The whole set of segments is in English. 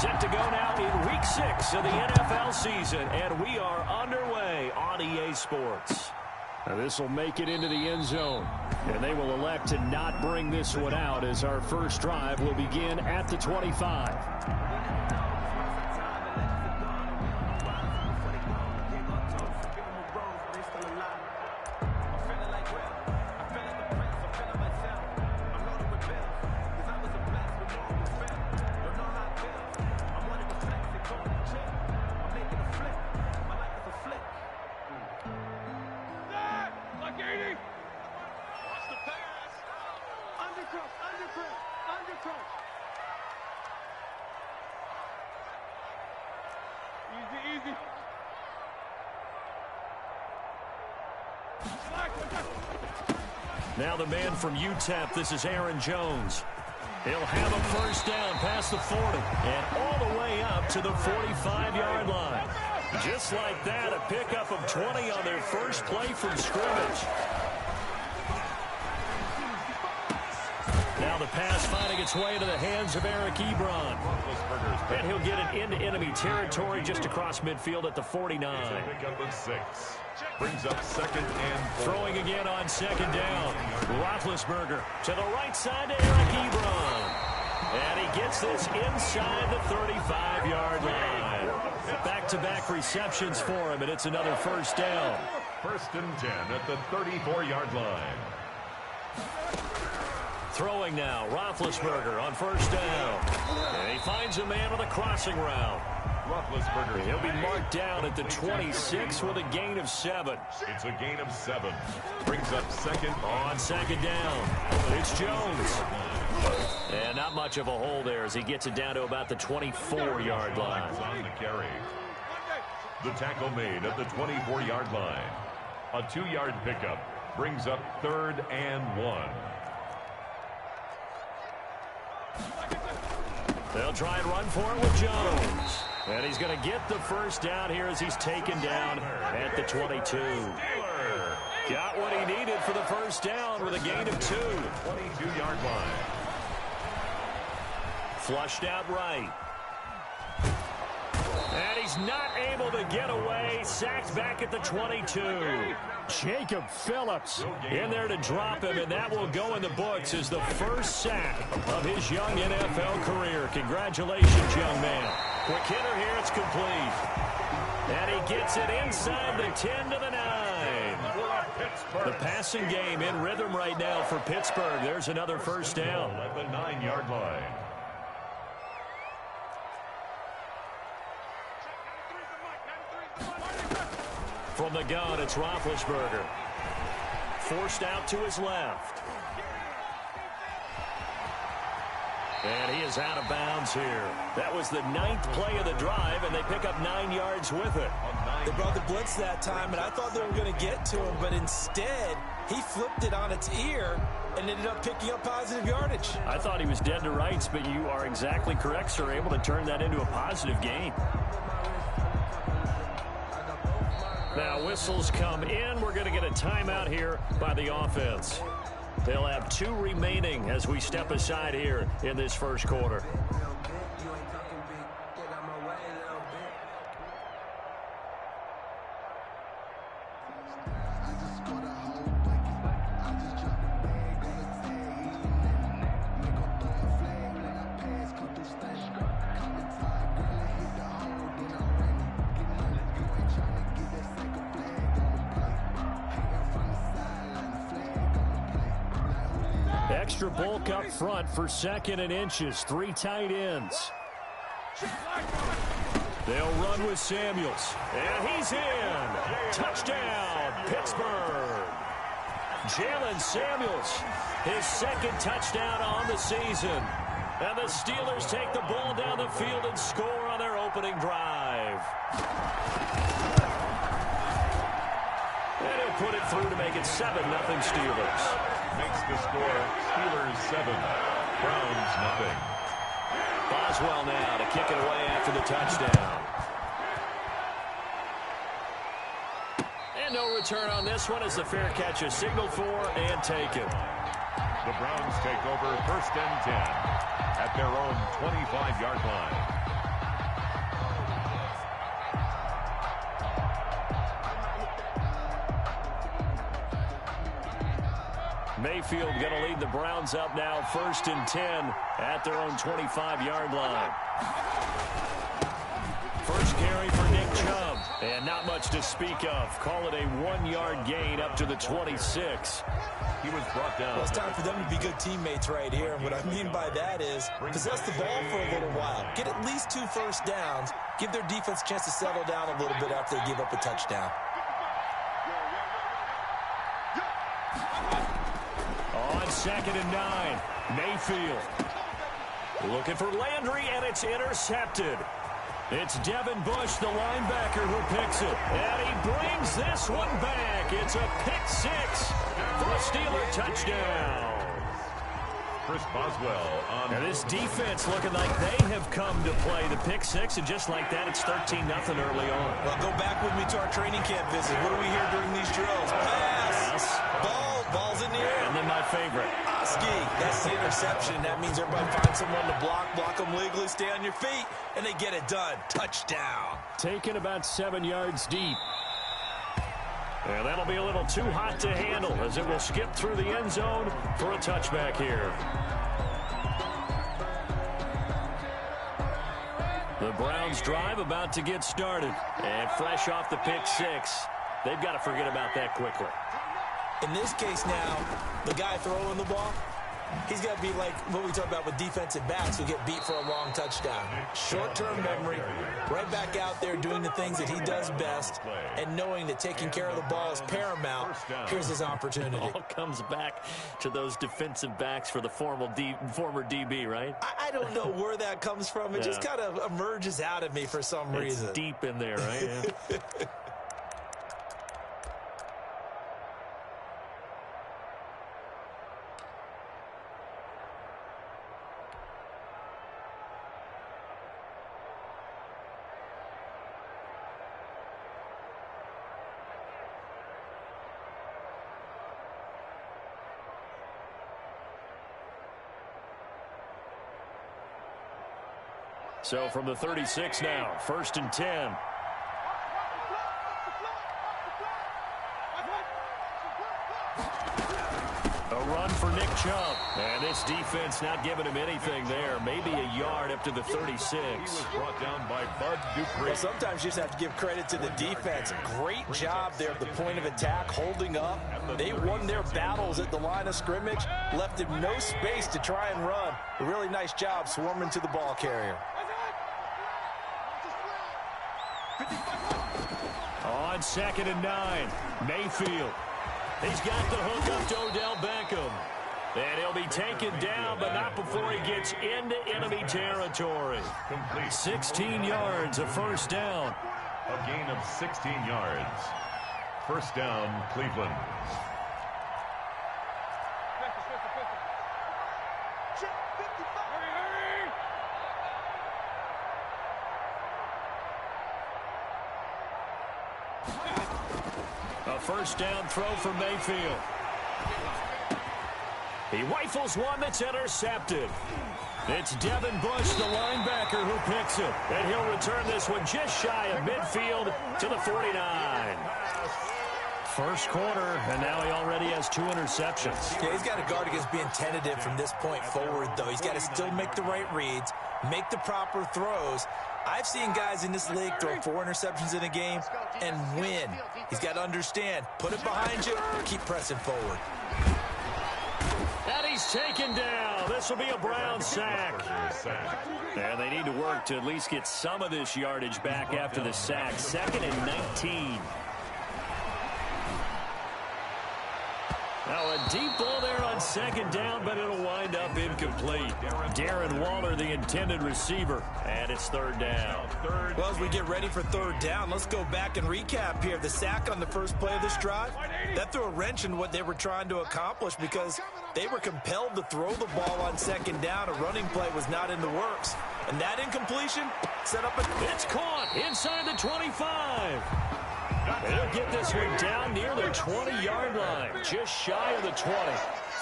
Set to go now in Week 6 of the NFL season, and we are underway on EA Sports. This will make it into the end zone, and they will elect to not bring this one out as our first drive will begin at the 25. Now the man from UTEP, this is Aaron Jones. He'll have a first down past the 40 and all the way up to the 45-yard line. Just like that, a pickup of 20 on their first play from scrimmage. Now the pass finding its way to the hands of Eric Ebron. And he'll get it into enemy territory just across midfield at the 49. Pickup of 6. Brings up 2nd and 4. Throwing again on 2nd down. Roethlisberger to the right side to Eric Ebron. And he gets this inside the 35-yard line. Back-to-back receptions for him, and it's another first down. 1st and 10 at the 34-yard line. Throwing now, Roethlisberger on first down. And he finds a man with a crossing route. Roethlisberger. He'll be marked down at the 26 with a gain of 7. It's a gain of 7. Brings up 2nd on 2nd down. It's Jones. And not much of a hole there as he gets it down to about the 24-yard line. On the carry. The tackle made at the 24-yard line. A 2-yard pickup brings up 3rd and 1. They'll try and run for it with Jones. And he's going to get the first down here as he's taken down at the 22. Got what he needed for the first down with a gain of 2. 22-yard line. Flushed out right. And he's not able to get away. Sacked back at the 22. Jacob Phillips in there to drop him, and that will go in the books as the first sack of his young NFL career. Congratulations, young man. Quick hitter here, it's complete. And he gets it inside the 10 to the 9. The passing game in rhythm right now for Pittsburgh. There's another first down. At the 9-yard line. From the gun, it's Roethlisberger. Forced out to his left. And he is out of bounds here. That was the 9th play of the drive, and they pick up 9 yards with it. They brought the blitz that time, and I thought they were going to get to him, but instead, he flipped it on its ear and ended up picking up positive yardage. I thought he was dead to rights, but you are exactly correct, sir. Able to turn that into a positive gain. Now whistles come in. We're going to get a timeout here by the offense. They'll have 2 remaining as we step aside here in this first quarter. Extra bulk up front for 2nd and inches. 3 tight ends. They'll run with Samuels. And he's in. Touchdown, Pittsburgh. Jalen Samuels, his 2nd touchdown on the season. And the Steelers take the ball down the field and score on their opening drive. And he'll put it through to make it 7-0 Steelers. Makes the score Steelers 7, Browns 0. Boswell now to kick it away after the touchdown. And no return on this one as the fair catch is signaled for and taken. The Browns take over 1st and 10 at their own 25-yard line. Mayfield going to lead the Browns up now 1st and 10 at their own 25-yard line. First carry for Nick Chubb, and not much to speak of. Call it a 1-yard gain up to the 26. He was brought down. Well, it's time for them to be good teammates right here. And what I mean by that is possess the ball for a little while. Get at least 2 first downs. Give their defense a chance to settle down a little bit after they give up a touchdown. On 2nd and 9, Mayfield. Looking for Landry, and it's intercepted. It's Devin Bush, the linebacker, who picks it. And he brings this one back. It's a pick 6 for a Steeler touchdown. Chris Boswell on. And this defense looking like they have come to play the pick 6, and just like that, it's 13-0 early on. Well, go back with me to our training camp visit. What do we hear during these drills? Pass. Yes. Ball's in the air. And then my favorite. Oski, that's the interception. That means everybody finds someone to block them legally, stay on your feet, and they get it done. Touchdown. Taken about 7 yards deep. And that'll be a little too hot to handle as it will skip through the end zone for a touchback here. The Browns drive about to get started. And fresh off the pick 6, they've got to forget about that quickly. In this case now, the guy throwing the ball, he's got to be like what we talk about with defensive backs who get beat for a long touchdown. Short-term memory, right back out there doing the things that he does best, and knowing that taking care of the ball is paramount. Here's his opportunity. It all comes back to those defensive backs for the former DB, right? I don't know where that comes from. It just kind of emerges out of me for some reason. It's deep in there, right? Yeah. So from the 36 now, 1st and 10. A run for Nick Chubb. And this defense not giving him anything there. Maybe a yard up to the 36. He was brought down by Bud Dupree. Well, sometimes you just have to give credit to the defense. Great job there at the point of attack, holding up. They won their battles at the line of scrimmage, left him no space to try and run. A really nice job swarming to the ball carrier. On 2nd and 9, Mayfield. He's got the hook up to Odell Beckham. And he'll be taken down, but not before he gets into enemy territory. Complete. 16 yards, a first down. A gain of 16 yards. First down, Cleveland. First down throw for Mayfield. He rifles one that's intercepted. It's Devin Bush, the linebacker, who picks it. And he'll return this one just shy of midfield to the 49. First quarter, and now he already has 2 interceptions. Yeah, he's got to guard against being tentative from this point forward, though. He's got to still make the right reads, make the proper throws. I've seen guys in this league throw 4 interceptions in a game and win. He's got to understand, put it behind you, keep pressing forward. And he's taken down. This will be a Brown sack. And they need to work to at least get some of this yardage back after the sack. 2nd and 19. Now a deep ball there on 2nd down, but it'll wind up incomplete. Darren Waller, the intended receiver, and it's 3rd down. Well, as we get ready for 3rd down, let's go back and recap here. The sack on the first play of this drive, that threw a wrench in what they were trying to accomplish because they were compelled to throw the ball on 2nd down. A running play was not in the works. And that incompletion set up a... It's caught inside the 25. They'll get this one down near the 20-yard line, just shy of the 20.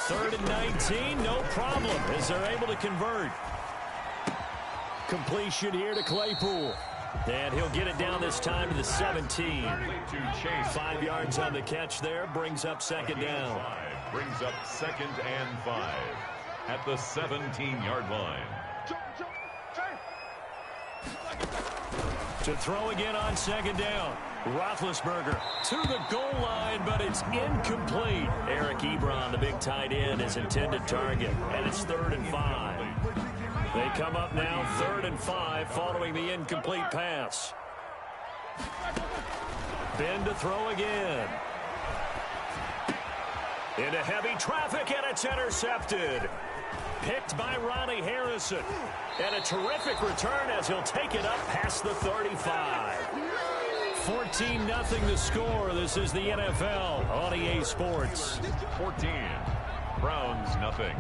3rd and 19, no problem, as they're able to convert. Completion here to Claypool. And he'll get it down this time to the 17. 5 yards on the catch there. Brings up second down. Brings up 2nd and 5 at the 17-yard line. To throw again on second down. Roethlisberger to the goal line, but it's incomplete. Eric Ebron, the big tight end, is intended target, and it's 3rd and 5. They come up now 3rd and 5 following the incomplete pass. Ben to throw again. Into heavy traffic, and it's intercepted. Picked by Ronnie Harrison. And a terrific return as he'll take it up past the 35. 14-0 the score. This is the NFL on EA Sports. 14. Browns nothing.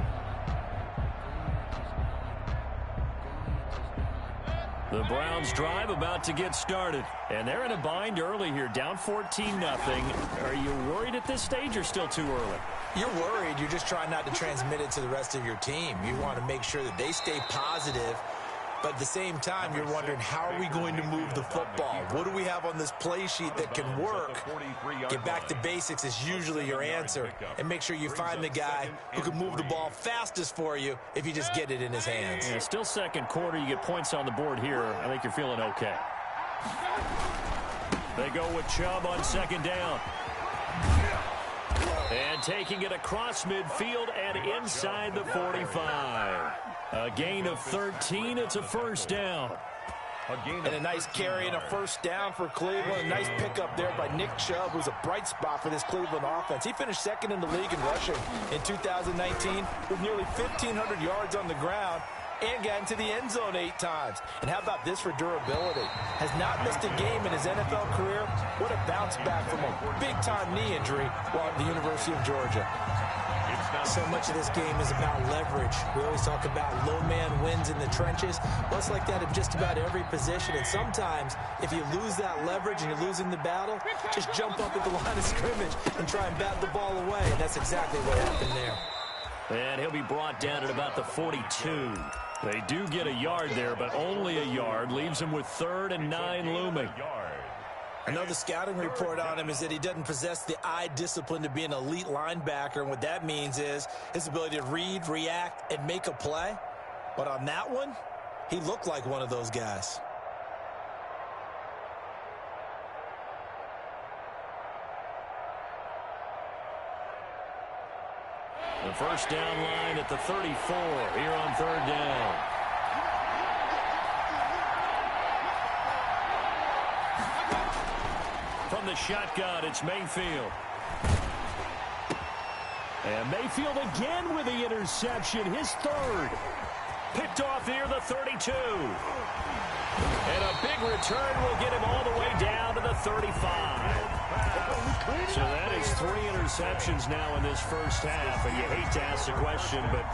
The Browns drive about to get started. And they're in a bind early here, down 14-0. Are you worried at this stage or still too early? You're worried. You're just trying not to transmit it to the rest of your team. You want to make sure that they stay positive. But at the same time, you're wondering, how are we going to move the football? What do we have on this play sheet that can work? Get back to basics is usually your answer. And make sure you find the guy who can move the ball fastest for you if you just get it in his hands. Yeah, still second quarter. You get points on the board here. I think you're feeling okay. They go with Chubb on second down. And taking it across midfield and inside the 45. A gain of 13. It's a first down. And a nice carry and a first down for Cleveland. A nice pickup there by Nick Chubb, who's a bright spot for this Cleveland offense. He finished 2nd in the league in rushing in 2019 with nearly 1,500 yards on the ground and got into the end zone 8 times. And how about this for durability? Has not missed a game in his NFL career. What a bounce back from a big-time knee injury while at the University of Georgia. So much of this game is about leverage. We always talk about low man wins in the trenches. Well, it's like that in just about every position. And sometimes, if you lose that leverage and you're losing the battle, just jump up at the line of scrimmage and try and bat the ball away. And that's exactly what happened there. And he'll be brought down at about the 42. They do get a yard there, but only a yard. Leaves him with 3rd and 9 looming. I know the scouting report on him is that he doesn't possess the eye discipline to be an elite linebacker. And what that means is his ability to read, react, and make a play. But on that one, he looked like one of those guys. The first down line at the 34 here on 3rd down. From the shotgun, it's Mayfield. And Mayfield again with the interception, his 3rd. Picked off near the 32. And a big return will get him all the way down to the 35. So that is 3 interceptions now in this first half. And you hate to ask the question, but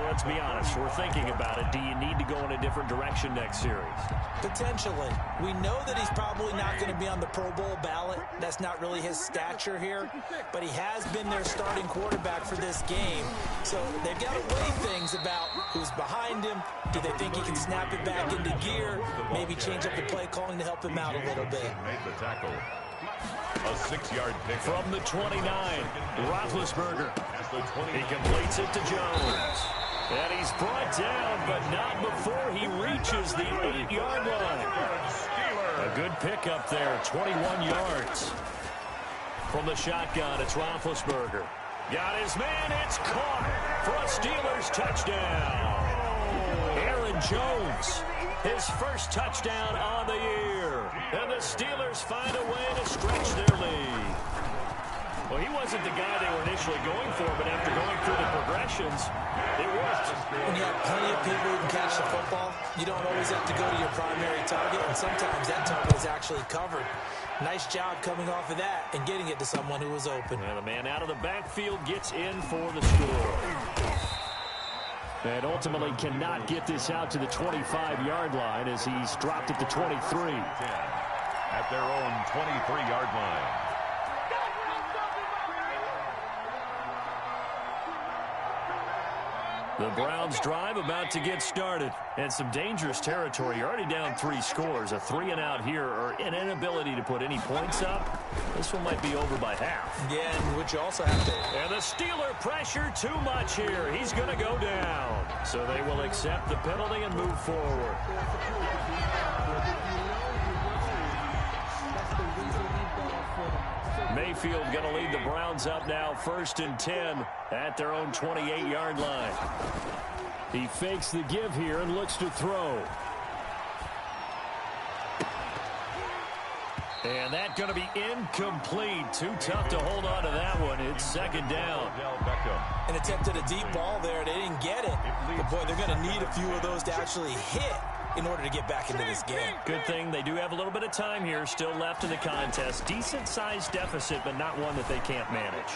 let's be honest. We're thinking about it. Do you need to go in a different direction next series? Potentially. We know that he's probably not going to be on the Pro Bowl ballot. That's not really his stature here. But he has been their starting quarterback for this game. So they've got to weigh things about who's behind him. Do they think he can snap it back into gear? Maybe change up the play calling to help him out a little bit. Made the tackle. A 6-yard pick from the 29. Roethlisberger. He completes it to Jones. And he's brought down, but not before he reaches the 8-yard line. A good pickup there, 21 yards. From the shotgun, it's Roethlisberger. Got his man, it's caught for a Steelers touchdown. Aaron Jones, his first touchdown on the year. And the Steelers find a way to stretch their lead. Well, he wasn't the guy they were initially going for, but after going through the progressions, it worked. When you have plenty of people who can catch the football, you don't always have to go to your primary target, and sometimes that target is actually covered. Nice job coming off of that and getting it to someone who was open. And the man out of the backfield gets in for the score. And ultimately cannot get this out to the 25-yard line as he's dropped at the 23. At their own 23-yard line. The Browns drive about to get started. And some dangerous territory. You're already down 3 scores. A 3-and-out here or an inability to put any points up. This one might be over by half. Yeah, and which you also have to. And the Steeler pressure too much here. He's going to go down. So they will accept the penalty and move forward. Mayfield going to lead the Browns up now 1st and 10 at their own 28-yard line. He fakes the give here and looks to throw. And that's going to be incomplete. Too tough to hold on to that one. It's 2nd down. An attempt at a deep ball there. They didn't get it. But, boy, they're going to need a few of those to actually hit in order to get back into this game. Good thing they do have a little bit of time here still left in the contest. Decent-sized deficit, but not one that they can't manage.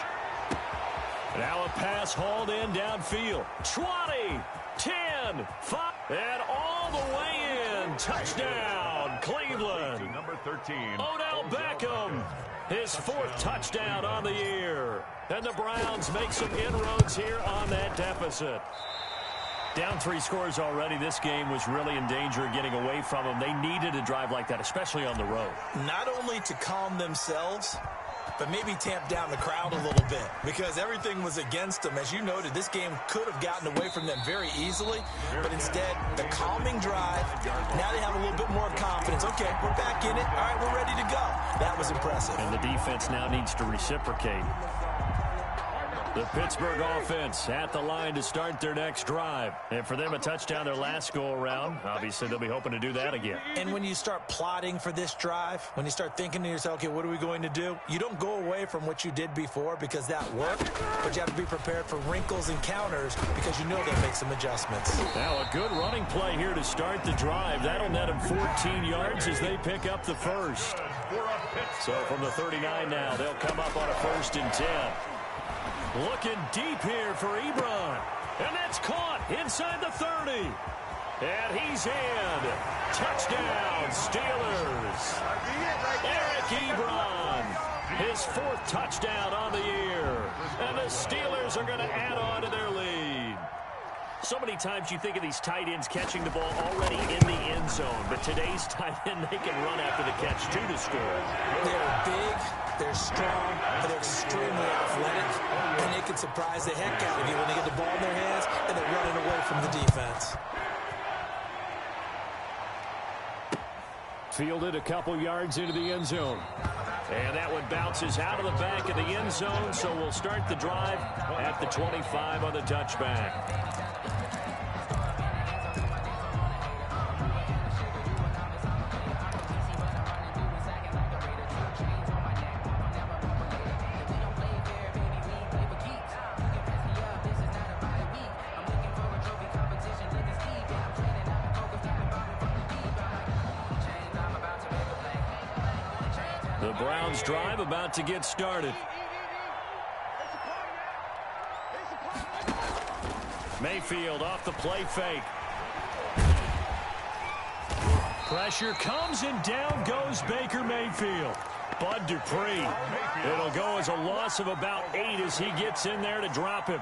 Now a pass hauled in downfield. 20, 10, 5, and all the way in. Touchdown, Cleveland. Number 13. Odell Beckham, his 4th touchdown on the year. And the Browns make some inroads here on that deficit. Down 3 scores already. This game was really in danger of getting away from them. They needed a drive like that, especially on the road. Not only to calm themselves, but maybe tamp down the crowd a little bit because everything was against them. As you noted, this game could have gotten away from them very easily, but instead, the calming drive, now they have a little bit more confidence. Okay, we're back in it. All right, we're ready to go. That was impressive. And the defense now needs to reciprocate. The Pittsburgh offense at the line to start their next drive. And for them, a touchdown their last go-around. Obviously, they'll be hoping to do that again. And when you start plotting for this drive, when you start thinking to yourself, okay, what are we going to do? You don't go away from what you did before because that worked, but you have to be prepared for wrinkles and counters because you know they'll make some adjustments. Now a good running play here to start the drive. That'll net them 14 yards as they pick up the first. So from the 39 now, they'll come up on a 1st and 10. Looking deep here for Ebron. And that's caught inside the 30. And he's in. Touchdown, Steelers. Eric Ebron, his 4th touchdown on the year. And the Steelers are going to add on to their lead. So many times you think of these tight ends catching the ball already in the end zone. But today's tight end, they can run after the catch, too, to score. They're big, they're strong, and they're extremely athletic. And they can surprise the heck out of you when they get the ball in their hands and they're running away from the defense. Fielded a couple yards into the end zone. And that one bounces out of the back of the end zone, so we'll start the drive at the 25 on the touchback. The Browns drive about to get started. Mayfield off the play fake. Pressure comes and down goes Baker Mayfield. Bud Dupree. It'll go as a loss of about 8 as he gets in there to drop him.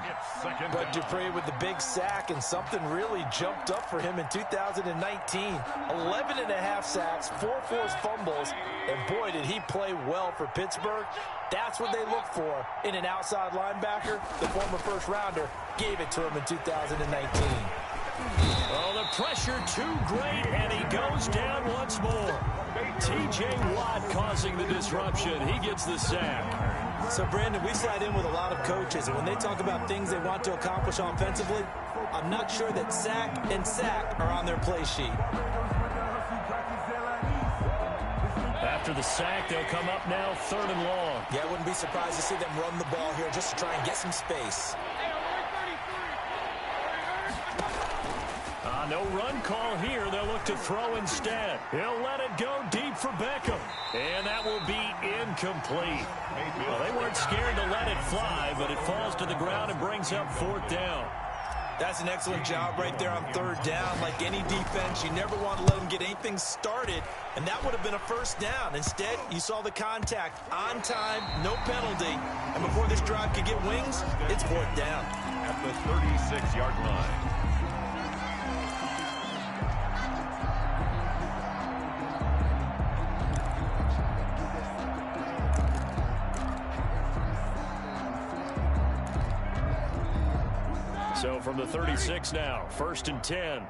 Bud Dupree with the big sack, and something really jumped up for him in 2019. 11.5 sacks, 4 forced fumbles, and boy, did he play well for Pittsburgh. That's what they look for in an outside linebacker. The former first-rounder gave it to him in 2019. Oh, the pressure too great, and he goes down once more. T.J. Watt causing the disruption. He gets the sack. So, Brandon, we sat in with a lot of coaches, and when they talk about things they want to accomplish offensively, I'm not sure that sack and sack are on their play sheet. After the sack, they'll come up now 3rd and long. Yeah, I wouldn't be surprised to see them run the ball here just to try and get some space. No run call here. They'll look to throw instead. He'll let it go deep for Beckham. And that will be incomplete. Well, they weren't scared to let it fly, but it falls to the ground and brings up 4th down. That's an excellent job right there on 3rd down. Like any defense, you never want to let them get anything started, and that would have been a 1st down. Instead, you saw the contact on time, no penalty, and before this drive could get wings, it's 4th down. at the 36-yard line. So from the 36 now, 1st and 10.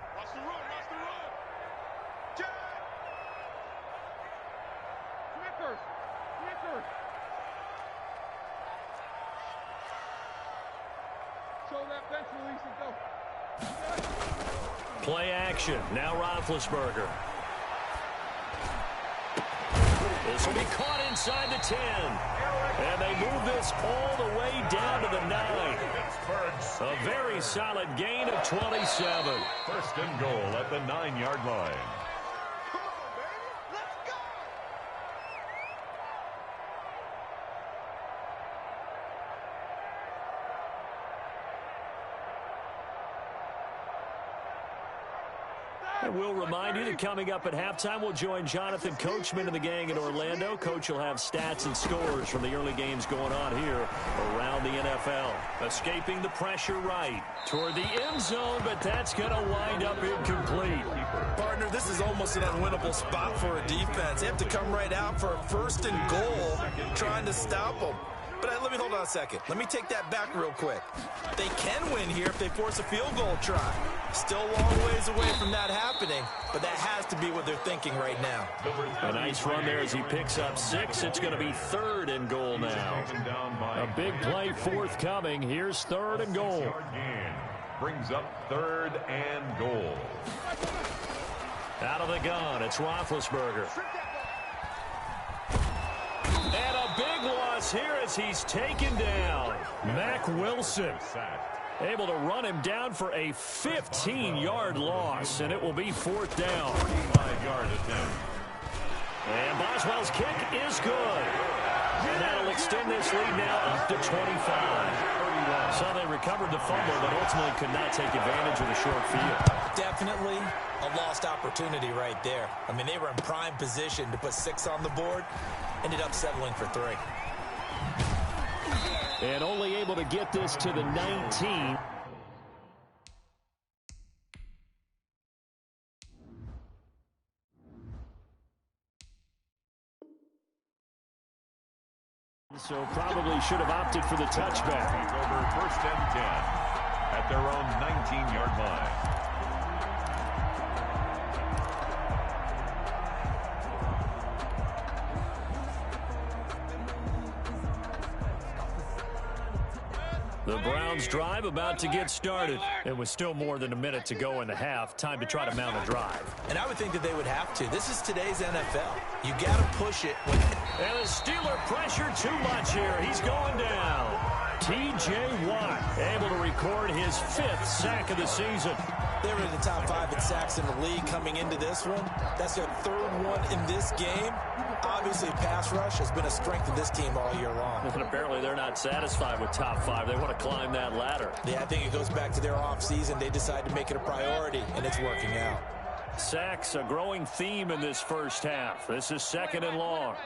Play action. Now Roethlisberger. This will be caught inside the 10. And they move this all the way down to the 9. A very solid gain of 27. 1st and goal at the 9-yard line. And we'll remind you that coming up at halftime, we'll join Jonathan Coachman and the gang in Orlando. Coach will have stats and scores from the early games going on here around the NFL. Escaping the pressure right toward the end zone, but that's going to wind up incomplete. Partner, this is almost an unwinnable spot for a defense. They have to come right out for a 1st and goal, trying to stop them. But let me hold on a second. Let me take that back real quick. They can win here if they force a field goal try. Still a long ways away from that happening, but that has to be what they're thinking right now. A nice run there as he picks up 6. It's going to be 3rd and goal now. A big play forthcoming. Here's 3rd and goal. Brings up 3rd and goal. Out of the gun, it's Roethlisberger. And a big loss here as he's taken down. Mack Wilson able to run him down for a 15-yard loss, and it will be 4th down. 45-yard attempt. And Boswell's kick is good. And that'll extend this lead now up to 25. So they recovered the fumble, but ultimately could not take advantage of the short field. Definitely a lost opportunity right there. I mean, they were in prime position to put 6 on the board. Ended up settling for 3. And only able to get this to the 19. So probably should have opted for the touchback. Over 1st and 10 at their own 19-yard line. The Browns drive about to get started. It was still more than a minute to go in the half. Time to try to mount a drive. And I would think that they would have to. This is today's NFL. You got to push it. And the Steeler pressure too much here. He's going down. T.J. Watt able to record his 5th sack of the season. They were in the top 5 in sacks in the league coming into this one. That's their 3rd one in this game. Obviously, pass rush has been a strength of this team all year long. And apparently they're not satisfied with top 5. They want to climb that ladder. Yeah, I think it goes back to their offseason. They decided to make it a priority, and it's working out. Sacks, a growing theme in this first half. This is 2nd and long.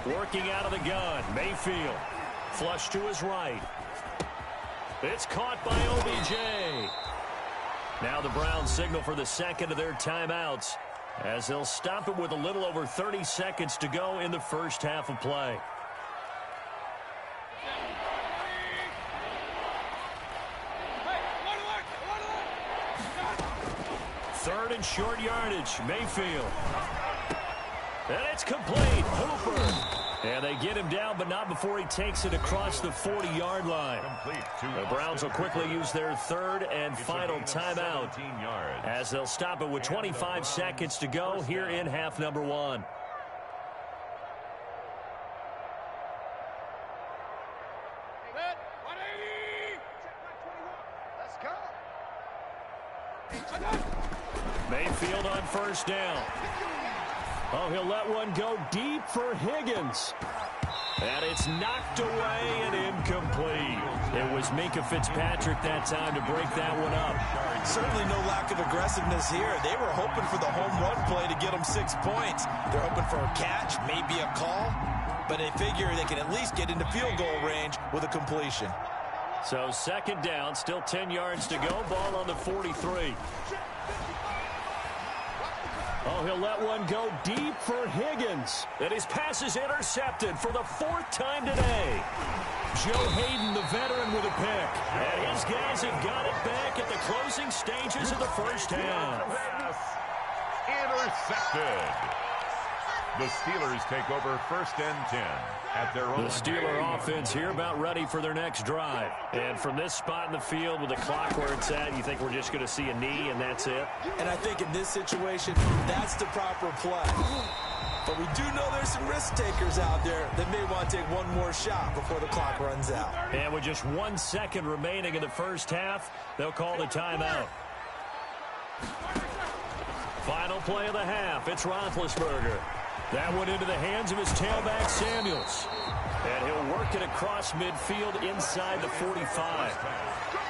Working out of the gun, Mayfield. Flush to his right. It's caught by OBJ. Now the Browns signal for the 2nd of their timeouts, as they'll stop it with a little over 30 seconds to go in the first half of play. Third and short yardage, Mayfield. And it's complete. Hooper. And they get him down, but not before he takes it across the 40-yard line. The Browns will quickly use their 3rd and final timeout, as they'll stop it with 25 seconds to go here in half number 1. Mayfield on 1st down. Oh, he'll let one go deep for Higgins. And it's knocked away and incomplete. It was Minkah Fitzpatrick that time to break that one up. Certainly no lack of aggressiveness here. They were hoping for the home run play to get them 6 points. They're hoping for a catch, maybe a call. but they figure they can at least get into field goal range with a completion. So second down, still 10 yards to go. Ball on the 43. Oh, he'll let one go deep for Higgins. And his pass is intercepted for the 4th time today. Joe Hayden, the veteran, with a pick. And his guys have got it back at the closing stages of the first half. Intercepted. The Steelers take over 1st and 10 at their own. The Steeler offense here about ready for their next drive. And from this spot in the field with the clock where it's at, you think we're just going to see a knee and that's it? And I think in this situation, that's the proper play. But we do know there's some risk takers out there that may want to take one more shot before the clock runs out. And with just 1 second remaining in the first half, they'll call the timeout. Final play of the half. It's Roethlisberger. That went into the hands of his tailback, Samuels. And he'll work it across midfield inside the 45.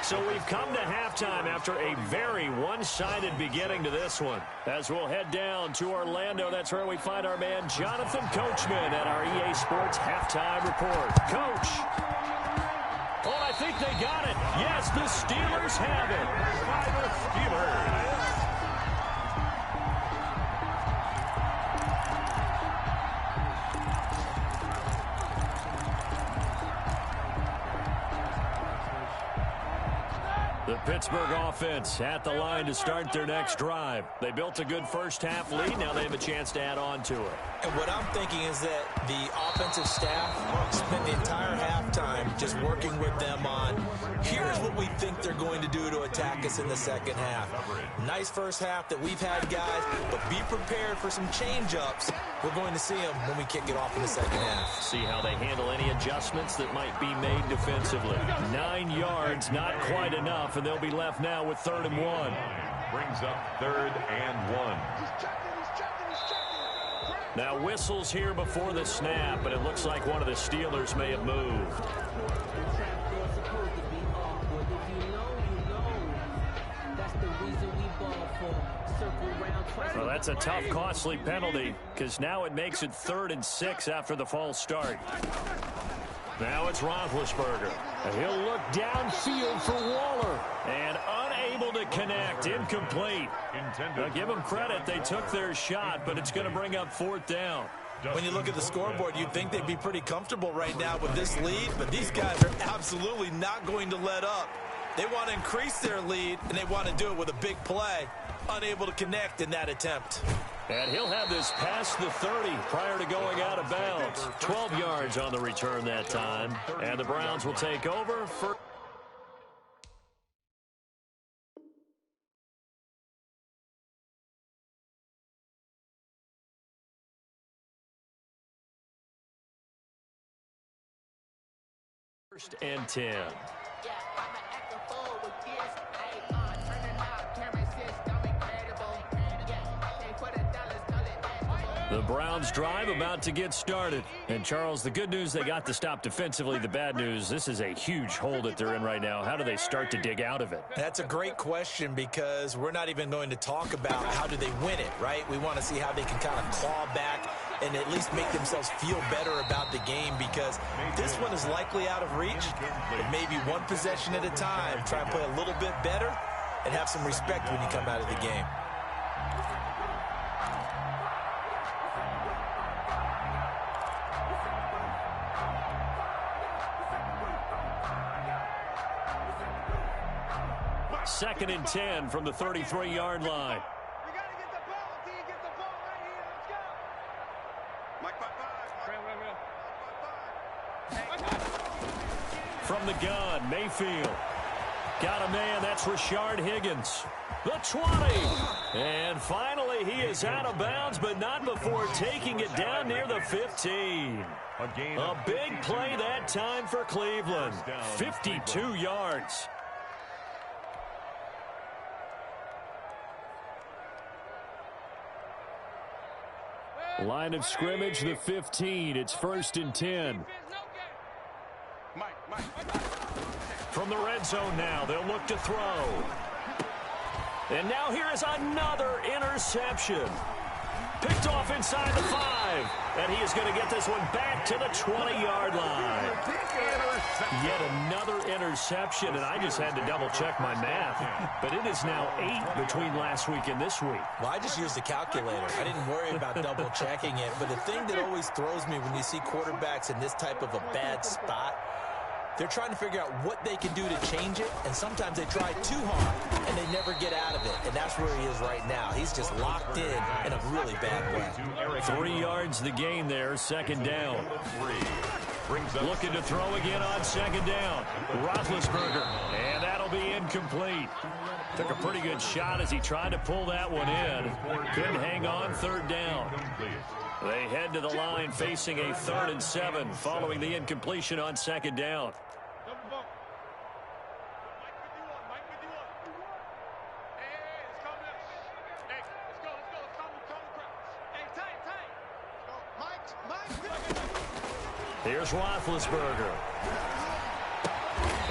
So we've come to halftime after a very one-sided beginning to this one. As we'll head down to Orlando, that's where we find our man Jonathan Coachman at our EA Sports Halftime Report. Coach. Oh, I think they got it. Yes, the Steelers have it. By the Steelers. The Pittsburgh offense at the line to start their next drive. They built a good first-half lead. Now they have a chance to add on to it. And what I'm thinking is that the offensive staff spent the entire halftime just working with them on, here's what we think they're going to do to attack us in the second half. Nice first half that we've had, guys, but be prepared for some change-ups. We're going to see them when we kick it off in the second half. See how they handle any adjustments that might be made defensively. 9 yards, not quite enough, and they'll be left now with 3rd and 1. Brings up 3rd and 1. Now whistles here before the snap, but it looks like one of the Steelers may have moved. Well, that's a tough, costly penalty because now it makes it 3rd and 6 after the false start. Now it's Roethlisberger. He'll look downfield for Waller. And unable to connect. Incomplete. Now, give them credit. They took their shot, but it's going to bring up 4th down. When you look at the scoreboard, you'd think they'd be pretty comfortable right now with this lead, but these guys are absolutely not going to let up. They want to increase their lead, and they want to do it with a big play. Unable to connect in that attempt. And he'll have this past the 30 prior to going out of bounds. 12 yards on the return that time. And the Browns will take over for... First and 10. The Browns drive about to get started. And, Charles, the good news, they got the stop defensively. The bad news, this is a huge hole that they're in right now. How do they start to dig out of it? That's a great question because we're not even going to talk about how do they win it, right? We want to see how they can kind of claw back and at least make themselves feel better about the game because this one is likely out of reach, but maybe one possession at a time. Try and play a little bit better and have some respect when you come out of the game. Second and 10 from the 33-yard line. We got to get the ball. D, get the ball right here. Let's go. Mike, From the gun, Mayfield. Got a man, that's Rashard Higgins. The 20. And finally, he is out of bounds, but not before taking it down near the 15. A big play that time for Cleveland. 52 yards. Line of scrimmage, the 15. It's 1st and 10. From the red zone now, they'll look to throw. And now here is another interception. Picked off inside the 5. And he is going to get this one back to the 20-yard line. Yet another interception, and I just had to double-check my math. But it is now 8 between last week and this week. Well, I just used the calculator. I didn't worry about double-checking it. But the thing that always throws me when you see quarterbacks in this type of a bad spot, they're trying to figure out what they can do to change it, and sometimes they try too hard, and they never get out of it. And that's where he is right now. He's just locked in a really bad way. 3 yards the gain there, second down. Looking to throw again on second down. Roethlisberger, and that'll be incomplete. Took a pretty good shot as he tried to pull that one in. Couldn't hang on, third down. They head to the line facing a 3rd and 7 following the incompletion on second down. Here's Roethlisberger.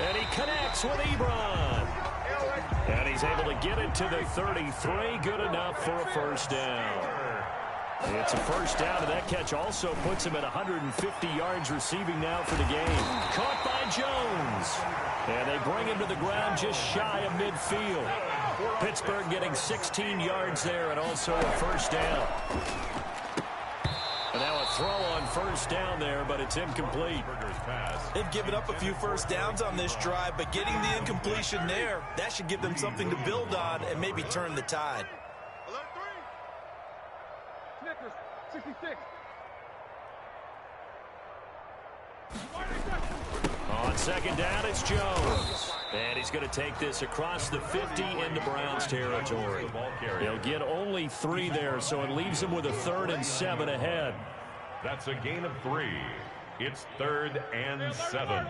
And he connects with Ebron. And he's able to get it to the 33. Good enough for a first down. It's a first down, and that catch also puts him at 150 yards receiving now for the game. Caught by Jones. And they bring him to the ground just shy of midfield. Pittsburgh getting 16 yards there and also a first down. And now a throw on first down there, but it's incomplete. They've given up a few first downs on this drive, but getting the incompletion there, that should give them something to build on and maybe turn the tide. 66. On second down, it's Jones. And he's going to take this across the 50 into Browns territory. He'll get only 3 there, so it leaves him with a 3rd and 7 ahead. That's a gain of 3. It's 3rd and 7.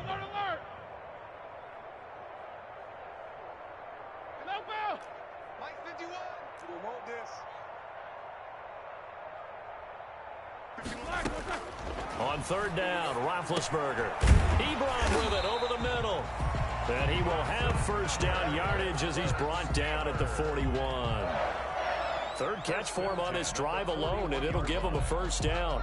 On third down, Roethlisberger. Ebron with it over the middle. And he will have first down yardage as he's brought down at the 41. 3rd catch for him on this drive alone, and it'll give him a first down.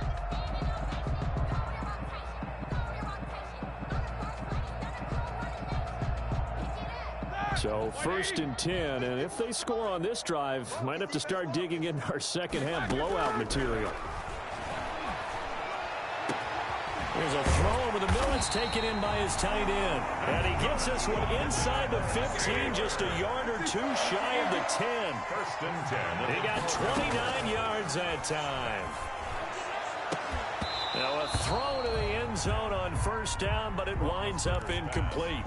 So 1st and 10, and if they score on this drive, might have to start digging in our second half blowout material. There's a throw over the middle. It's taken in by his tight end. And he gets this one inside the 15, just a yard or 2 shy of the 10. 1st and 10. He got 29 yards that time. Now a throw to the end zone on first down, but it winds up incomplete.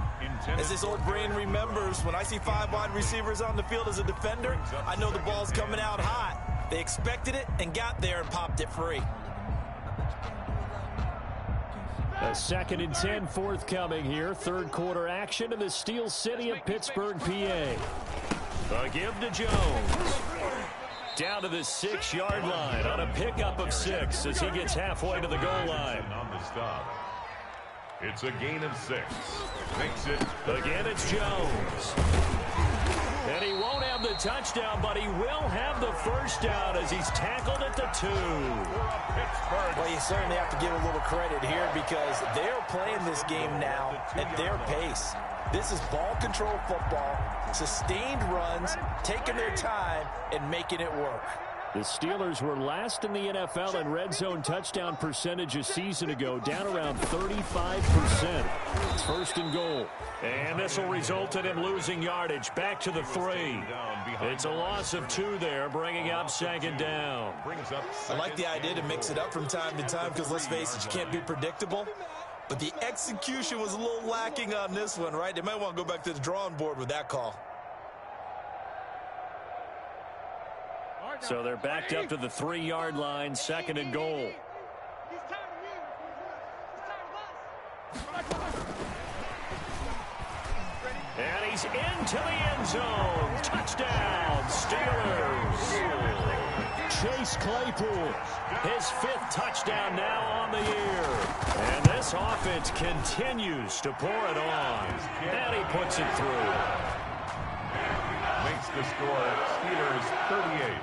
As this old brain remembers, when I see 5 wide receivers on the field as a defender, I know the ball's coming out hot. They expected it and got there and popped it free. A 2nd and 10 forthcoming here. 3rd quarter action in the Steel City of Pittsburgh, PA. A give to Jones. Down to the 6-yard line on a pickup of 6 as he gets halfway to the goal line. On the stop. It's a gain of 6. Makes it. Again, it's Jones. And he won't have the touchdown, but he will have the first down as he's tackled at the 2. Well, you certainly have to give a little credit here because they're playing this game now at their pace. This is ball control football, sustained runs, taking their time, and making it work. The Steelers were last in the NFL in red zone touchdown percentage a season ago, down around 35%. It's 1st and goal. And this will result in him losing yardage back to the 3. It's a loss of 2 there, bringing up 2nd down. I like the idea to mix it up from time to time because, let's face it, you can't be predictable. But the execution was a little lacking on this one, right? They might want to go back to the drawing board with that call. So they're backed up to the 3-yard line, 2nd and goal. And he's into the end zone. Touchdown, Steelers. Chase Claypool, his 5th touchdown now on the year. And this offense continues to pour it on. And he puts it through. Makes the score Steelers 38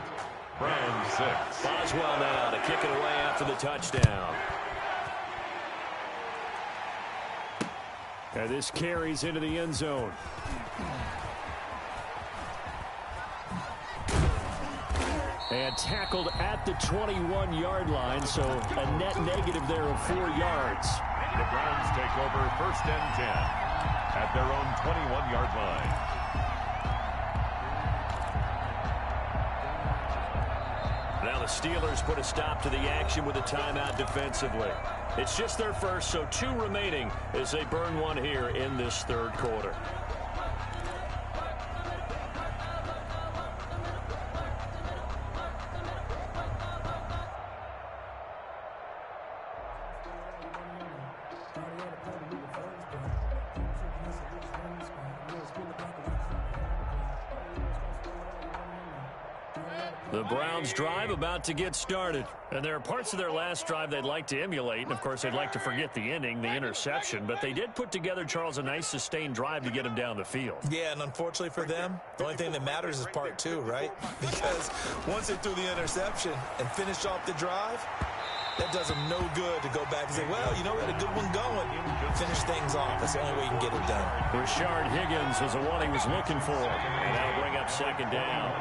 Browns 6. Boswell now to kick it away after the touchdown. And this carries into the end zone. And tackled at the 21-yard line, so a net negative there of 4 yards. The Browns take over 1st and 10 at their own 21-yard line. Now the Steelers put a stop to the action with a timeout defensively. It's just their first, so 2 remaining as they burn one here in this 3rd quarter. The Browns drive about to get started. And there are parts of their last drive they'd like to emulate. And, of course, they'd like to forget the ending, the interception. But they did put together, Charles, a nice sustained drive to get them down the field. Yeah, and unfortunately for them, the only thing that matters is part 2, right? Because once they threw the interception and finished off the drive, that does them no good to go back and say, well, you know, we had a good one going. Finish things off. That's the only way you can get it done. Rashard Higgins was the one he was looking for. And that'll bring up 2nd down.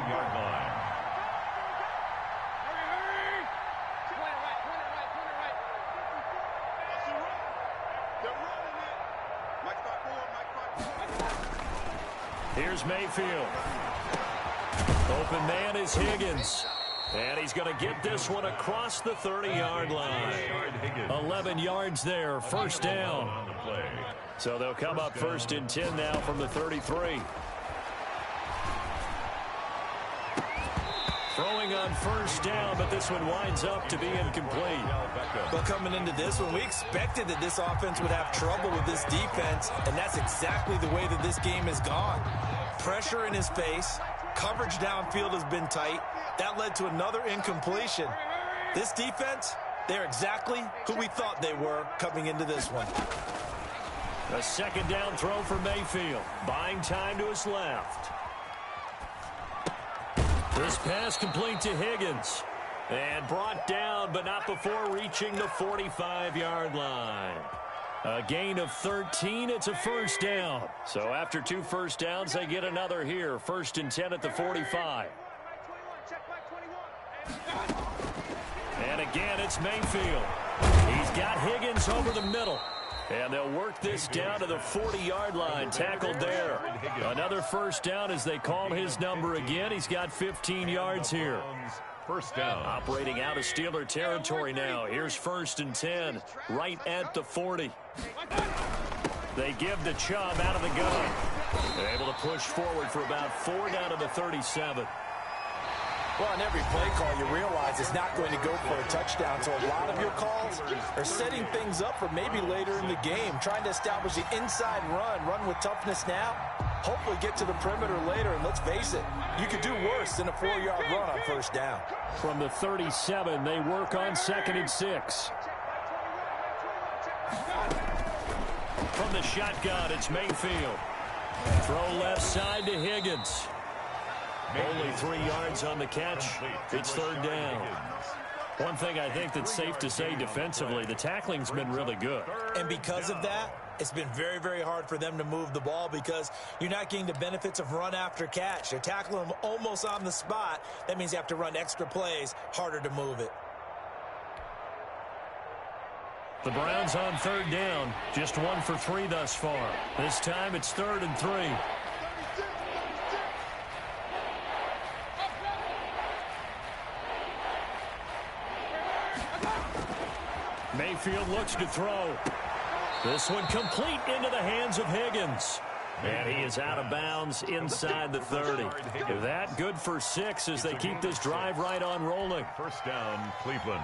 Here's Mayfield. Open man is Higgins. And he's going to get this one across the 30-yard line. 11 yards there, 1st down. So they'll come up 1st and 10 now from the 33. Throwing on 1st down, but this one winds up to be incomplete. But coming into this one, we expected that this offense would have trouble with this defense, and that's exactly the way that this game has gone. Pressure in his face, coverage downfield has been tight. That led to another incompletion. This defense, they're exactly who we thought they were coming into this one. A 2nd down throw for Mayfield. Buying time to his left. This pass complete to Higgins. And brought down, but not before reaching the 45-yard line. A gain of 13. It's a 1st down. So after 2 first downs, they get another here. 1st and 10 at the 45. And again, it's Mayfield. He's got Higgins over the middle. And they'll work this down to the 40-yard line. Tackled there. Another 1st down as they call his number again. He's got 15 yards here. 1st down. Operating out of Steeler territory now. Here's 1st and 10. Right at the 40. They give the Chubb out of the gun. They're able to push forward for about 4 down to the 37. Well, on every play call, you realize it's not going to go for a touchdown. So a lot of your calls are setting things up for maybe later in the game, trying to establish the inside run with toughness now, hopefully get to the perimeter later. And let's face it, you could do worse than a 4-yard run on 1st down. From the 37, they work on 2nd and 6. From the shotgun, it's Mayfield. Throw left side to Higgins. Only 3 yards on the catch. It's 3rd down. One thing I think that's safe to say defensively, the tackling's been really good. And because of that, it's been very, very hard for them to move the ball because you're not getting the benefits of run after catch. They're tackling them almost on the spot. That means you have to run extra plays, harder to move it. The Browns on 3rd down, just 1 for 3 thus far. This time it's 3rd and 3. Mayfield looks to throw. This one complete into the hands of Higgins. And he is out of bounds inside the 30. That good for 6 as they keep this drive right on rolling. 1st down, Cleveland.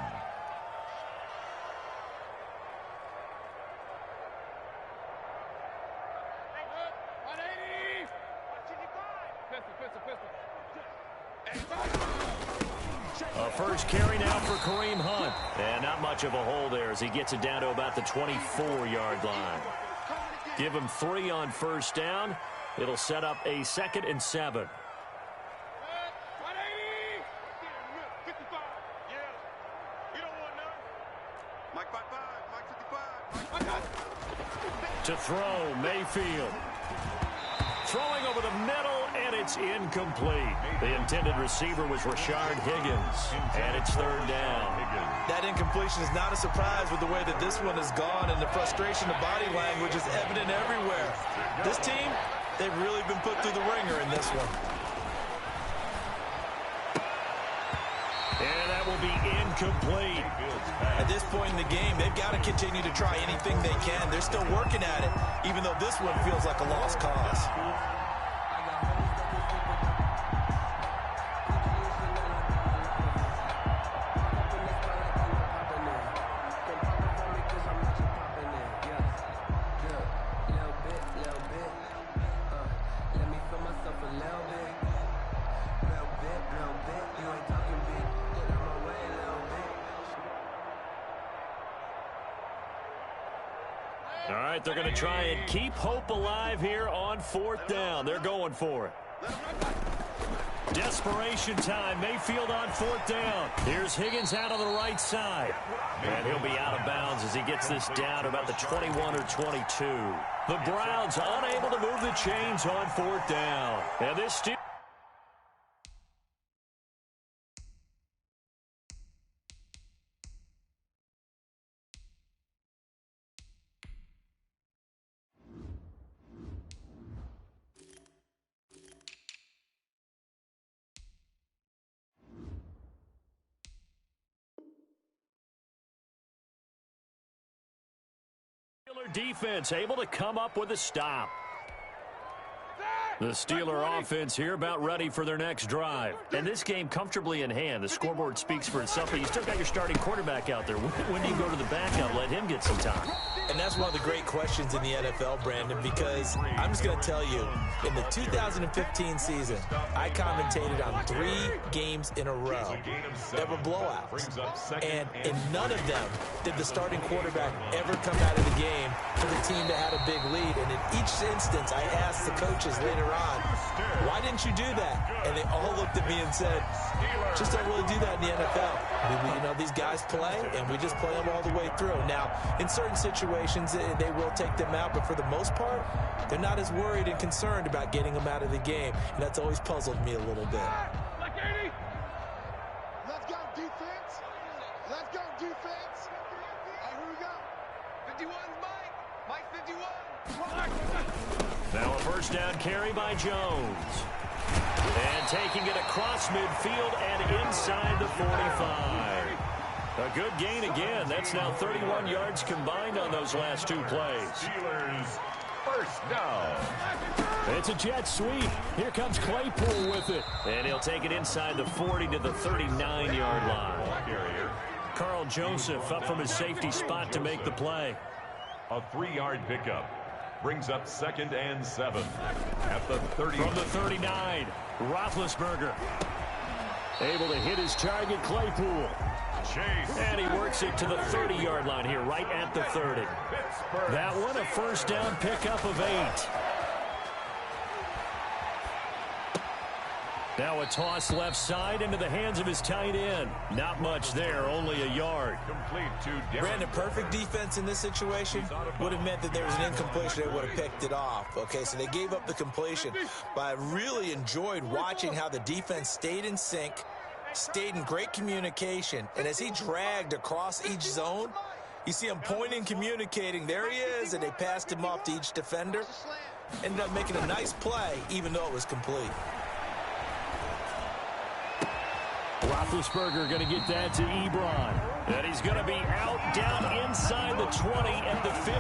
A first carry now for Kareem Hunt. And not much of a hole there as he gets it down to about the 24-yard line. Give him 3 on 1st down. It'll set up a 2nd and 7. To throw, Mayfield. Throwing over the middle, and it's incomplete. The intended receiver was Rashard Higgins, and it's third down. That incompletion is not a surprise with the way that this one has gone, and the frustration of body language is evident everywhere. This team, they've really been put through the ringer in this one. And that will be incomplete. At this point in the game, they've got to continue to try anything they can. They're still working at it, even though this one feels like a lost cause. All right, they're going to try and keep hope alive here on fourth down. They're going for it. Desperation time. Mayfield on fourth down. Here's Higgins out on the right side. And he'll be out of bounds as he gets this down to about the 21 or 22. The Browns unable to move the chains on fourth down. And this still... defense able to come up with a stop. The Steeler offense here about ready for their next drive. And this game comfortably in hand. The scoreboard speaks for itself, but you still got your starting quarterback out there. When do you go to the backup, let him get some time? And that's one of the great questions in the NFL, Brandon, because I'm just going to tell you, in the 2015 season, I commentated on 3 games in a row that were blowouts. And in none of them did the starting quarterback ever come out of the game for the team that had a big lead. And in each instance, I asked the coaches later on, why didn't you do that? And they all looked at me and said, just don't really do that in the NFL. You know, these guys play, and we just play them all the way through. Now, in certain situations, they will take them out, but for the most part, they're not as worried and concerned about getting them out of the game, and that's always puzzled me a little bit. Let's go, defense. Let's go, defense. All right, here we go. 51's Mike. Mike 51. Now a first down carry by Jones. And taking it across midfield and inside the 45. A good gain again. That's now 31 yards combined on those last 2 plays. Steelers first down. It's a jet sweep. Here comes Claypool with it. And he'll take it inside the 40 to the 39-yard line. Carl Joseph up from his safety spot to make the play. A 3-yard pickup. Brings up 2nd and 7 at the 30. From the 39, Roethlisberger able to hit his target, Claypool. Chase. And he works it to the 30-yard line here, right at the 30. That one a first down pickup of 8. Now a toss left side into the hands of his tight end. Not much there, only a yard. Complete to Brandon, perfect defense in this situation would have meant that there was an incompletion. They would have picked it off. Okay, so they gave up the completion. But I really enjoyed watching how the defense stayed in sync, stayed in great communication. And as he dragged across each zone, you see him pointing, communicating. There he is, and they passed him off to each defender. Ended up making a nice play, even though it was complete. Roethlisberger going to get that to Ebron. And he's going to be out down inside the 20 at the 15.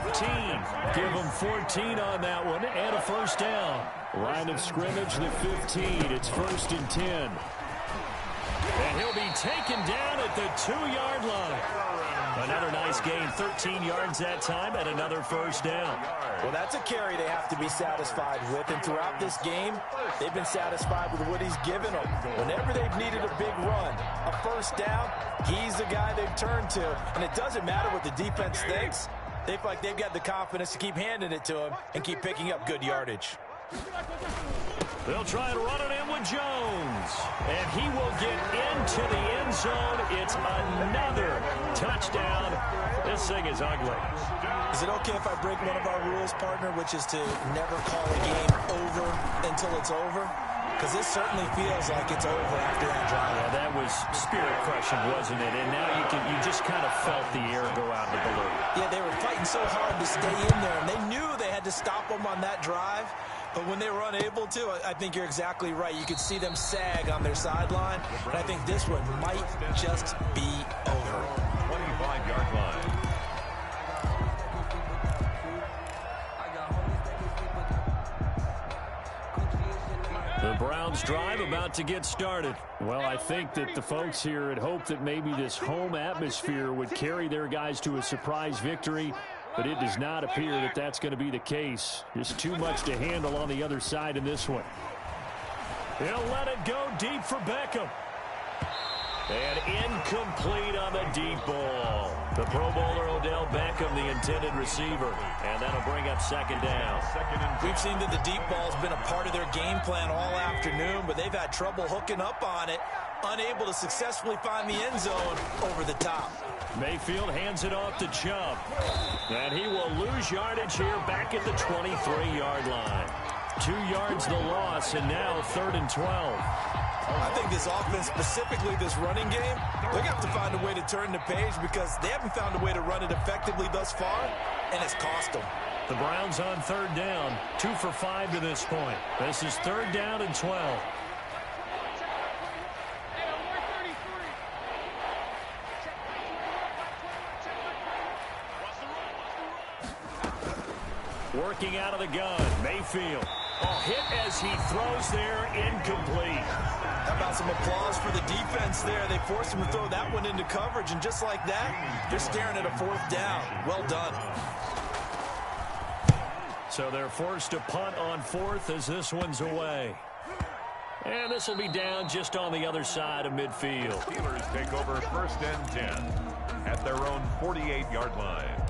Give him 14 on that one and a first down. Line of scrimmage, the 15. It's 1st and 10. And he'll be taken down at the 2-yard line. Another nice gain, 13 yards that time, and another first down. Well, that's a carry they have to be satisfied with, and throughout this game, they've been satisfied with what he's given them. Whenever they've needed a big run, a first down, he's the guy they've turned to, and it doesn't matter what the defense thinks. They feel like they've got the confidence to keep handing it to him and keep picking up good yardage. They'll try and run it in with Jones. And he will get into the end zone. It's another touchdown. this thing is ugly. Is it okay if I break one of our rules, partner, which is to never call a game over until it's over? Because this certainly feels like it's over after that drive. Yeah, that was spirit-crushing, wasn't it? And now you just kind of felt the air go out of the balloon. Yeah, they were fighting so hard to stay in there, and they knew they had to stop them on that drive. But when they were unable to, I think you're exactly right. You could see them sag on their sideline. And I think this one might just be over. 25-yard line. The Browns drive about to get started. Well, I think that the folks here had hoped that maybe this home atmosphere would carry their guys to a surprise victory, but it does not appear that that's going to be the case. Just too much to handle on the other side in this one. He'll let it go deep for Beckham. And incomplete on the deep ball. The Pro Bowler Odell Beckham, the intended receiver. And that'll bring up second down. We've seen that the deep ball's been a part of their game plan all afternoon, but they've had trouble hooking up on it, unable to successfully find the end zone over the top. Mayfield hands it off to Chubb. And he will lose yardage here back at the 23-yard line. 2 yards the loss, and now 3rd and 12. I think this offense, specifically this running game, they're going to have to find a way to turn the page because they haven't found a way to run it effectively thus far, and it's cost them. The Browns on 3rd down, 2 for 5 to this point. This is 3rd down and 12. Working out of the gun, Mayfield. Hit as he throws there, incomplete. How about some applause for the defense there? They forced him to throw that one into coverage, and just like that, they're staring at a 4th down. Well done. So they're forced to punt on 4th as this one's away. And this will be down just on the other side of midfield. Steelers take over 1st and 10 at their own 48-yard line.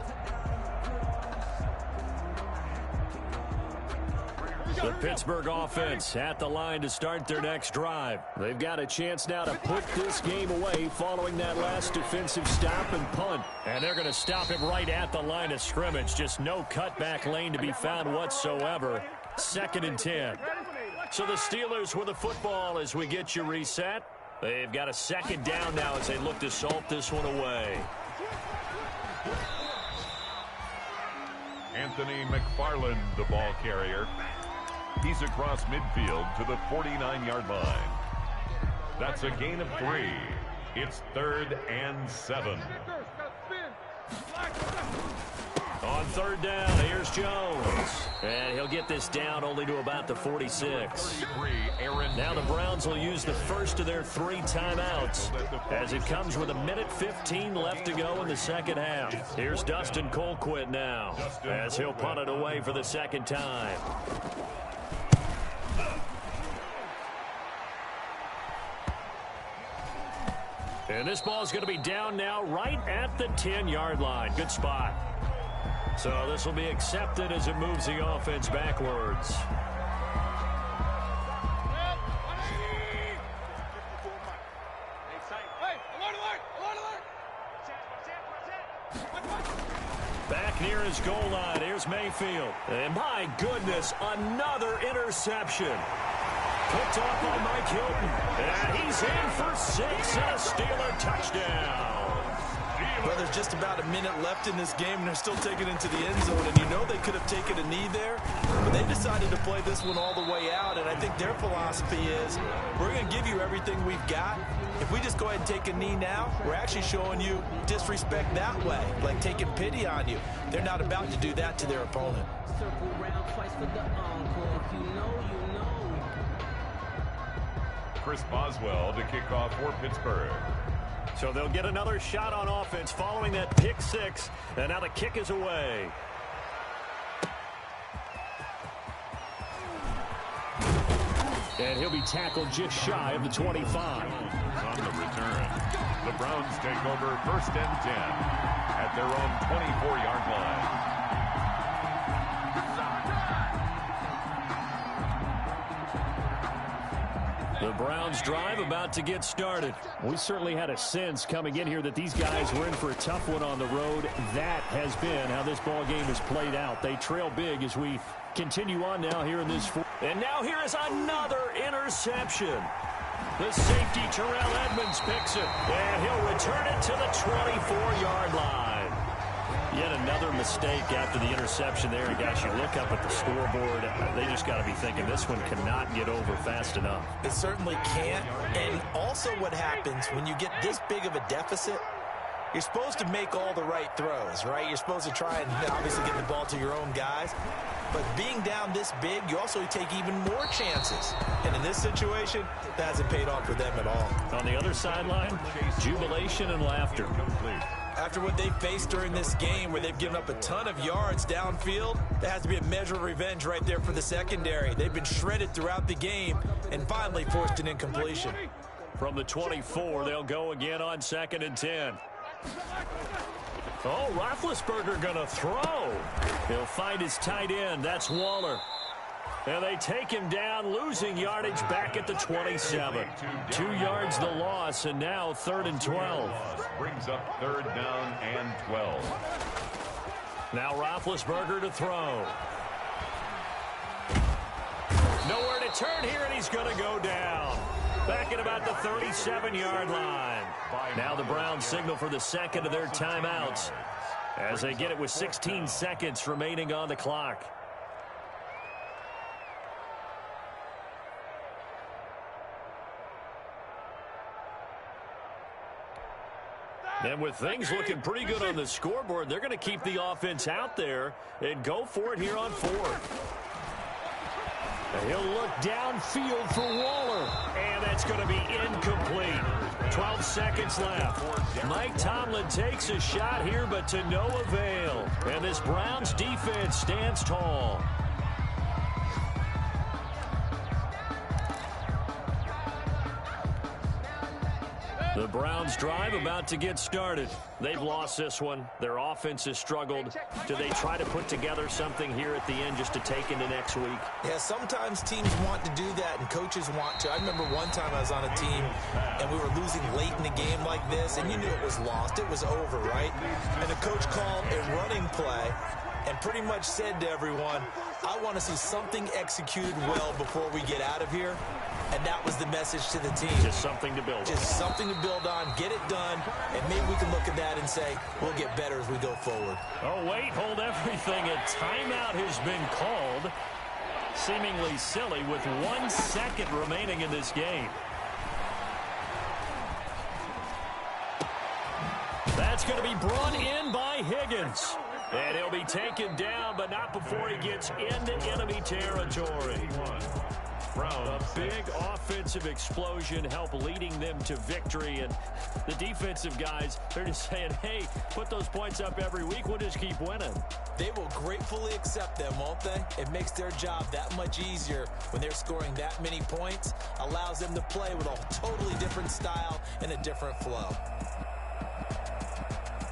The Pittsburgh offense at the line to start their next drive. They've got a chance now to put this game away following that last defensive stop and punt. And they're going to stop it right at the line of scrimmage. Just no cutback lane to be found whatsoever. 2nd and 10. So the Steelers with the football as we get you reset. They've got a 2nd down now as they look to salt this one away. Anthony McFarland, the ball carrier. He's across midfield to the 49-yard line. That's a gain of 3. It's 3rd and 7. On 3rd down, here's Jones. And he'll get this down only to about the 46. Now the Browns will use the first of their 3 timeouts as it comes with 1:15 left to go in the second half. Here's Dustin Colquitt now as he'll punt it away for the 2nd time. And this ball is going to be down now right at the 10-yard line. Good spot. So this will be accepted as it moves the offense backwards. Back near his goal line. Here's Mayfield. And my goodness, another interception. Picked off by Mike Hilton. And he's in for 6 and a Steeler touchdown. Well, there's just about a minute left in this game, and they're still taking it into the end zone. And you know they could have taken a knee there, but they decided to play this one all the way out. And I think their philosophy is, we're going to give you everything we've got. If we just go ahead and take a knee now, we're actually showing you disrespect that way, like taking pity on you. They're not about to do that to their opponent. Circle round twice for the encore. If you know, you know. Chris Boswell to kick off for Pittsburgh. So they'll get another shot on offense following that pick 6. And now the kick is away. And he'll be tackled just shy of the 25. On the return, the Browns take over 1st and 10 at their own 24-yard line. The Browns drive about to get started. We certainly had a sense coming in here that these guys were in for a tough one on the road. That has been how this ball game has played out. They trail big as we continue on now here in this fourth. And now here is another interception. The safety, Terrell Edmonds, picks it, and he'll return it to the 24-yard line. Yet another mistake after the interception there. And guys, you look up at the scoreboard, they just got to be thinking this one cannot get over fast enough. It certainly can't. And also what happens when you get this big of a deficit, you're supposed to make all the right throws, right? You're supposed to try and obviously get the ball to your own guys. But being down this big, you also take even more chances. And in this situation, that hasn't paid off for them at all. On the other sideline, jubilation and laughter. After what they faced during this game where they've given up a ton of yards downfield, there has to be a measure of revenge right there for the secondary. They've been shredded throughout the game and finally forced an incompletion. From the 24, they'll go again on 2nd and 10. Oh, Roethlisberger going to throw. He'll find his tight end. That's Waller. And they take him down, losing yardage back at the 27. 2 yards the loss, and now 3rd and 12. Brings up 3rd down and 12. Now Roethlisberger to throw. Nowhere to turn here, and he's going to go down. Back at about the 37-yard line. Now the Browns signal for the second of their timeouts as they get it with 16 seconds remaining on the clock. And with things looking pretty good on the scoreboard, they're going to keep the offense out there and go for it here on 4th. He'll look downfield for Waller, and that's going to be incomplete. 12 seconds left. Mike Tomlin takes a shot here, but to no avail. And this Browns defense stands tall. The Browns drive about to get started. They've lost this one. Their offense has struggled. Do they try to put together something here at the end just to take into next week? Yeah, sometimes teams want to do that and coaches want to. I remember one time I was on a team and we were losing late in the game like this, and you knew it was lost. It was over, right? And the coach called a running play and pretty much said to everyone, I want to see something executed well before we get out of here. And that was the message to the team. Just something to build on. Just something to build on, get it done, and maybe we can look at that and say, we'll get better as we go forward. Oh, wait, hold everything. A timeout has been called. Seemingly silly with 1 second remaining in this game. That's going to be brought in by Higgins. And he'll be taken down, but not before he gets into enemy territory. A big offensive explosion help leading them to victory. And the defensive guys, they're just saying, hey, put those points up every week. We'll just keep winning. They will gratefully accept them, won't they? It makes their job that much easier when they're scoring that many points. Allows them to play with a totally different style and a different flow.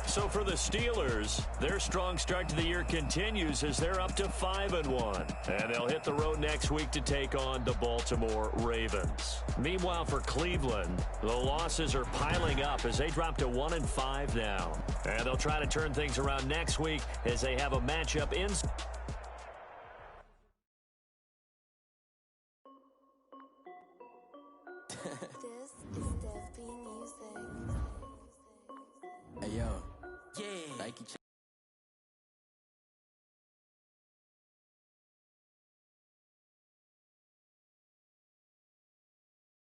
So for the Steelers, their strong start to the year continues as they're up to 5-1. And they'll hit the road next week to take on the Baltimore Ravens. Meanwhile, for Cleveland, the losses are piling up as they drop to 1-5 now. And they'll try to turn things around next week as they have a matchup in... This is Steph B Music. Hey, yo. Yeah. Nike